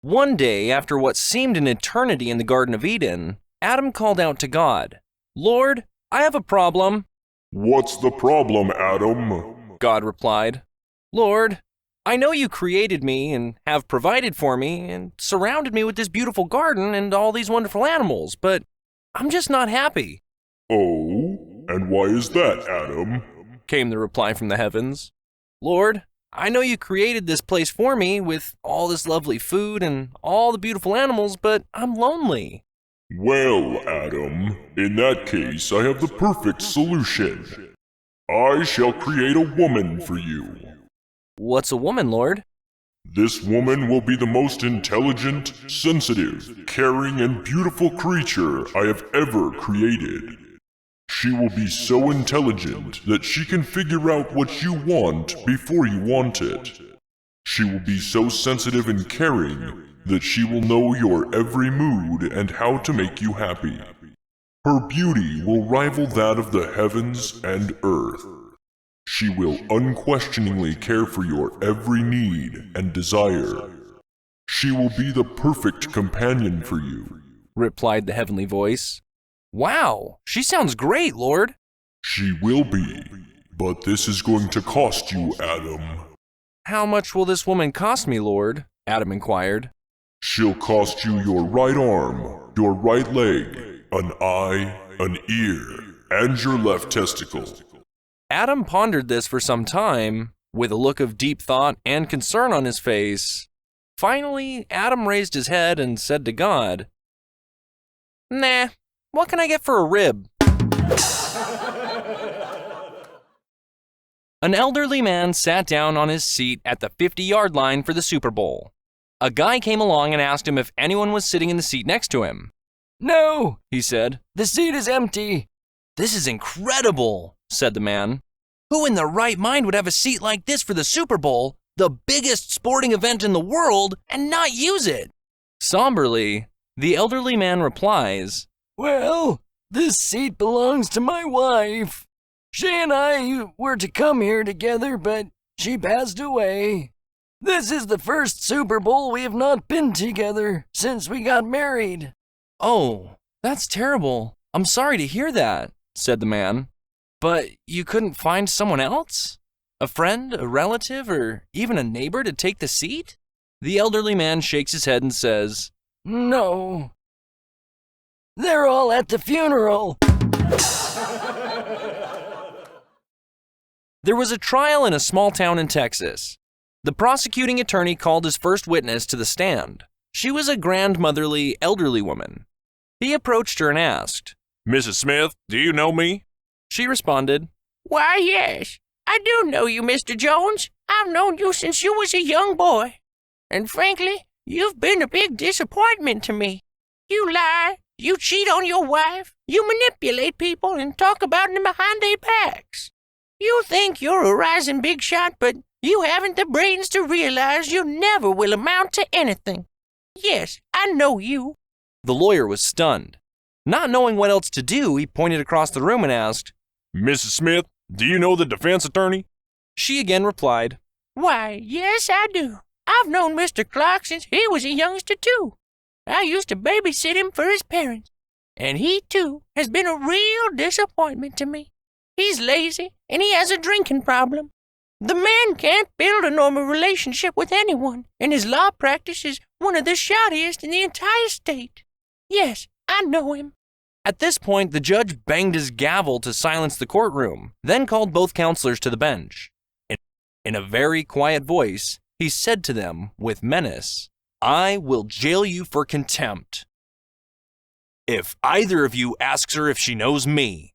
One day, after what seemed an eternity in the Garden of Eden, Adam called out to God, "Lord, I have a problem." "What's the problem, Adam?" God replied, "Lord, I know you created me and have provided for me and surrounded me with this beautiful garden and all these wonderful animals, but I'm just not happy." "Oh, and why is that, Adam?" came the reply from the heavens. "Lord, I know you created this place for me with all this lovely food and all the beautiful animals, but I'm lonely." "Well, Adam, in that case I have the perfect solution. I shall create a woman for you." "What's a woman, Lord?" "This woman will be the most intelligent, sensitive, caring, and beautiful creature I have ever created. She will be so intelligent that she can figure out what you want before you want it. She will be so sensitive and caring that she will know your every mood and how to make you happy. Her beauty will rival that of the heavens and earth. She will unquestioningly care for your every need and desire. She will be the perfect companion for you," replied the heavenly voice. "Wow, she sounds great, Lord." "She will be, but this is going to cost you, Adam." "How much will this woman cost me, Lord?" Adam inquired. "She'll cost you your right arm, your right leg, an eye, an ear, and your left testicle." Adam pondered this for some time, with a look of deep thought and concern on his face. Finally, Adam raised his head and said to God, "Nah, what can I get for a rib?" An elderly man sat down on his seat at the 50-yard line for the Super Bowl. A guy came along and asked him if anyone was sitting in the seat next to him. "No," he said, "the seat is empty." "This is incredible," said the man. "Who in their right mind would have a seat like this for the Super Bowl, the biggest sporting event in the world, and not use it?" Somberly, the elderly man replies, "Well, this seat belongs to my wife. She and I were to come here together, but she passed away. This is the first Super Bowl we have not been together since we got married." "Oh, that's terrible. I'm sorry to hear that," said the man. "But you couldn't find someone else? A friend, a relative, or even a neighbor to take the seat?" The elderly man shakes his head and says, "No. They're all at the funeral." There was a trial in a small town in Texas. The prosecuting attorney called his first witness to the stand. She was a grandmotherly, elderly woman. He approached her and asked, "Mrs. Smith, do you know me?" She responded, "Why, yes, I do know you, Mr. Jones. I've known you since you was a young boy. And frankly, you've been a big disappointment to me. You lie, you cheat on your wife, you manipulate people and talk about them behind their backs. You think you're a rising big shot, but you haven't the brains to realize you never will amount to anything. Yes, I know you." The lawyer was stunned. Not knowing what else to do, he pointed across the room and asked, "Mrs. Smith, do you know the defense attorney?" She again replied, "Why, yes, I do. I've known Mr. Clark since he was a youngster, too. I used to babysit him for his parents. And he, too, has been a real disappointment to me. He's lazy, and he has a drinking problem. The man can't build a normal relationship with anyone, and his law practice is one of the shoddiest in the entire state. Yes, I know him." At this point, the judge banged his gavel to silence the courtroom, then called both counselors to the bench. In a very quiet voice, he said to them with menace, "I will jail you for contempt if either of you asks her if she knows me."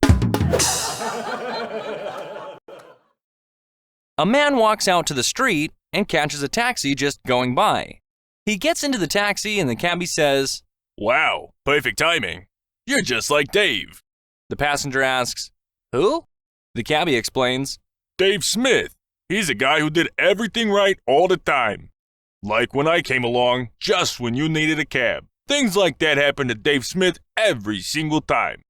A man walks out to the street and catches a taxi just going by. He gets into the taxi and the cabbie says, "Wow, perfect timing. You're just like Dave." The passenger asks, "Who?" The cabbie explains, "Dave Smith. He's a guy who did everything right all the time. Like when I came along, just when you needed a cab. Things like that happen to Dave Smith every single time."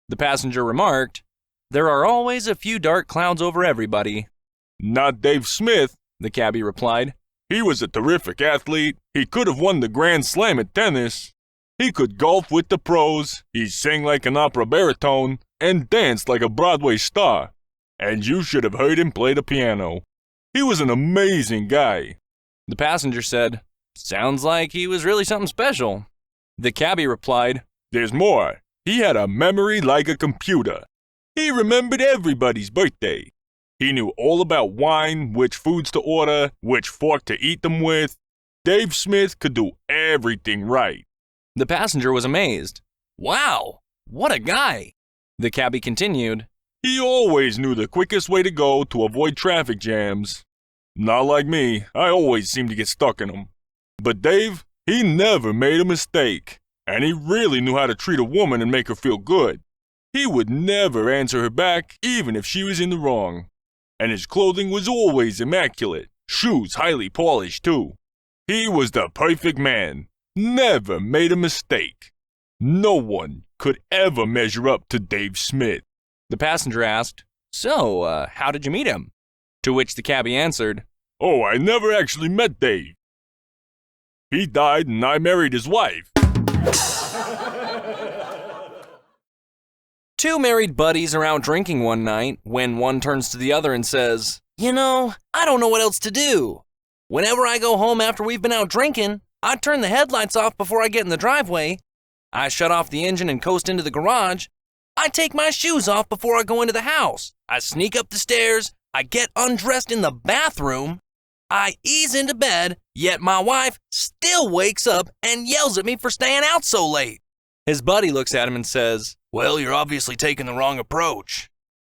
The passenger remarked, "There are always a few dark clouds over everybody." "Not Dave Smith," the cabbie replied. He was a terrific athlete. He could have won the Grand Slam at tennis. He could golf with the pros. He sang like an opera baritone and danced like a Broadway star. And you should have heard him play the piano. He was an amazing guy." The passenger said, "Sounds like he was really something special." The cabbie replied, "There's more. He had a memory like a computer. He remembered everybody's birthday. He knew all about wine, which foods to order, which fork to eat them with. Dave Smith could do everything right." The passenger was amazed. "Wow, what a guy!" The cabbie continued, "He always knew the quickest way to go to avoid traffic jams. Not like me, I always seem to get stuck in them. But Dave, he never made a mistake, and he really knew how to treat a woman and make her feel good. He would never answer her back, even if she was in the wrong. And his clothing was always immaculate, shoes highly polished too. He was the perfect man, never made a mistake. No one could ever measure up to Dave Smith." The passenger asked, "So, how did you meet him?" To which the cabbie answered, "Oh, I never actually met Dave. He died and I married his wife." Two married buddies are out drinking one night when one turns to the other and says, "You know, I don't know what else to do. Whenever I go home after we've been out drinking, I turn the headlights off before I get in the driveway. I shut off the engine and coast into the garage. I take my shoes off before I go into the house. I sneak up the stairs. I get undressed in the bathroom. I ease into bed, yet my wife still wakes up and yells at me for staying out so late." His buddy looks at him and says, "Well, you're obviously taking the wrong approach."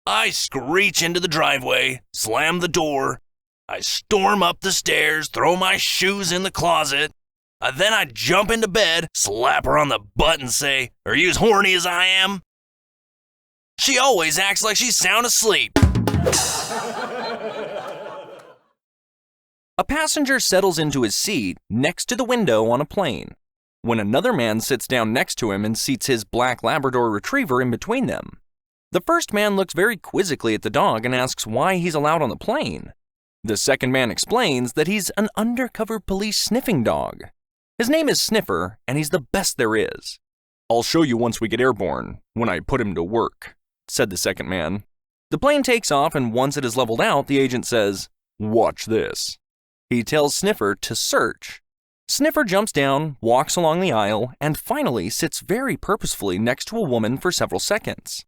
I screech into the driveway, slam the door. I storm up the stairs, throw my shoes in the closet. Then I jump into bed, slap her on the butt and say, "Are you as horny as I am?" She always acts like she's sound asleep. A passenger settles into his seat next to the window on a plane when another man sits down next to him and seats his black Labrador retriever in between them. The first man looks very quizzically at the dog and asks why he's allowed on the plane. The second man explains that he's an undercover police sniffing dog. His name is Sniffer, and he's the best there is. "I'll show you once we get airborne, when I put him to work," said the second man. The plane takes off, and once it is leveled out, the agent says, "Watch this." He tells Sniffer to search. Sniffer jumps down, walks along the aisle, and finally sits very purposefully next to a woman for several seconds.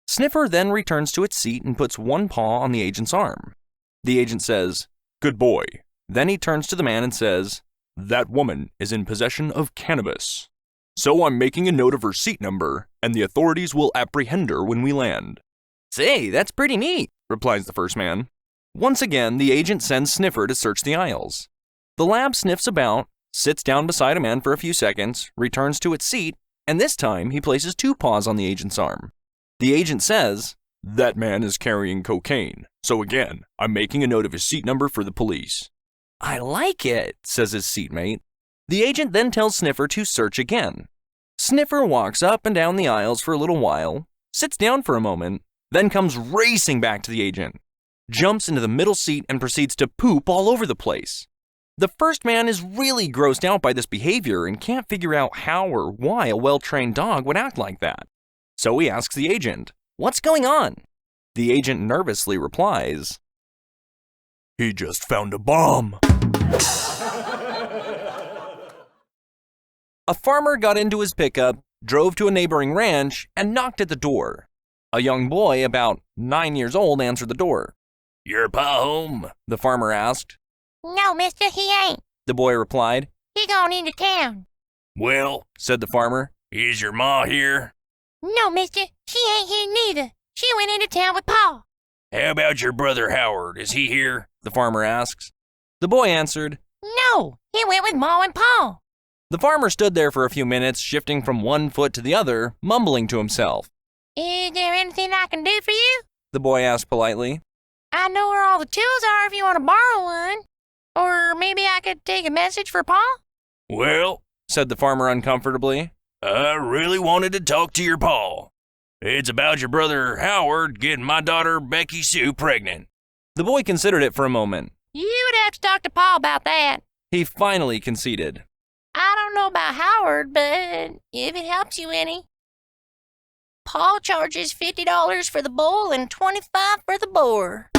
Sniffer then returns to its seat and puts one paw on the agent's arm. The agent says, "Good boy." Then he turns to the man and says, "That woman is in possession of cannabis. So I'm making a note of her seat number, and the authorities will apprehend her when we land." "Say, that's pretty neat," replies the first man. Once again, the agent sends Sniffer to search the aisles. The lab sniffs about, sits down beside a man for a few seconds, returns to its seat, and this time he places two paws on the agent's arm. The agent says, "That man is carrying cocaine, so again, I'm making a note of his seat number for the police." "I like it," says his seatmate. The agent then tells Sniffer to search again. Sniffer walks up and down the aisles for a little while, sits down for a moment, then comes racing back to the agent, jumps into the middle seat and proceeds to poop all over the place. The first man is really grossed out by this behavior and can't figure out how or why a well-trained dog would act like that. So he asks the agent, "What's going on?" The agent nervously replies, "He just found a bomb." A farmer got into his pickup, drove to a neighboring ranch, and knocked at the door. A young boy, about 9 years old, answered the door. "Your pa home?" the farmer asked. "No, mister, he ain't," the boy replied. "He gone into town." "Well," said the farmer, "is your ma here?" "No, mister, she ain't here neither. She went into town with Pa." "How about your brother Howard? Is he here?" the farmer asks. The boy answered, "No, he went with Ma and Pa." The farmer stood there for a few minutes, shifting from one foot to the other, mumbling to himself. "Is there anything I can do for you?" the boy asked politely. "I know where all the tools are if you want to borrow one. Or maybe I could take a message for Pa?" "Well," said the farmer uncomfortably, "I really wanted to talk to your pa. It's about your brother Howard getting my daughter Becky Sue pregnant." The boy considered it for a moment. "You would have to talk to Pa about that. He finally conceded. I don't know about Howard, but if it helps you any, Paul charges $50 for the bowl and $25 for the boar.